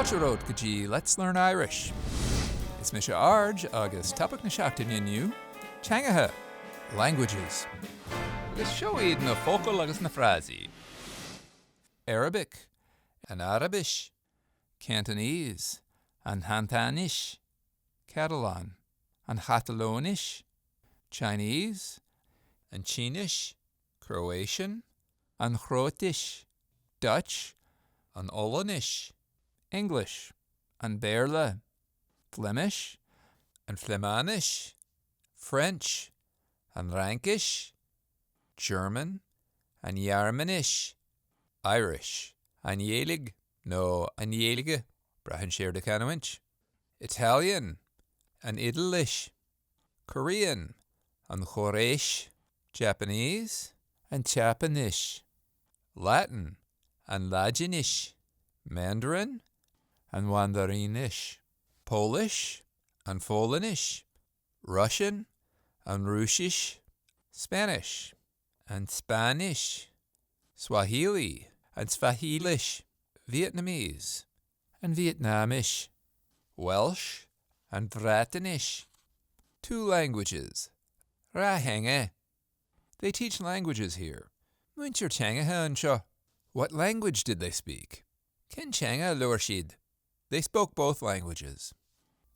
Fáilteóid go dtí Let's Learn Irish. Is me se arge agus tapach na seachtain inniu, Teangacha, languages. Agus seoíd na Focail agus na Frásaí. Arabic, and Araibis, Cantonese, and Chantainis, Catalan, and Chatalóinis, Chinese, and tSínis, Croatian, and Chróitis, Dutch, and Ollainnis, English, and Béarla, Flemish, and Phléimeannais, French, and Phraincis, German, and Ghearmáinis, Irish, and Ghaeilge, no, and Ghaeilge, brahan séir de Cantonese, Italian, and Iodáilis, Korean, and Chóiréis, Japanese, and tSeapáinis, Latin, and Laidinis, Mandarin, and Mhandairínis, Polish, and Pholainnis, Russian, and Rúisis, Spanish, and Spáinnis, Swahili, and tSvahaílis, Vietnamese, and Vietnamese, Welsh, and Bhreatnais. 2 languages. Rá-henge. They teach languages here. Muintir Teangacha anseo. What language did they speak? Ken Teanga leor siad. They spoke both languages.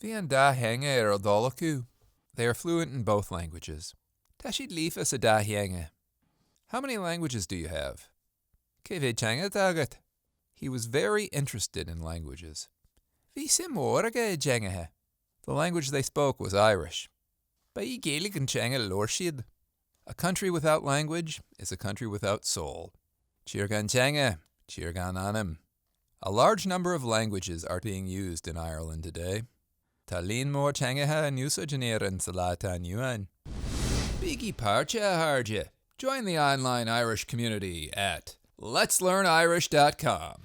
Bhí an dá henge Iodáilis. They are fluent in both languages. Tá siad lífas a dá henge. How many languages do you have? Cé bheidh Teanga tágat? He was very interested in languages. Bhí sé mór aga Teangacha. The language they spoke was Irish. Ba í Ghaeilge an Teanga leor siad. A country without language is a country without soul. Tír gan Teanga, tír gan anam. A large number of languages are being used in Ireland today. Tá líon mór Teangacha an úsáid in éireann sa láta nuain. Bígí páirte a harde. Join the online Irish community at letslearnirish.com.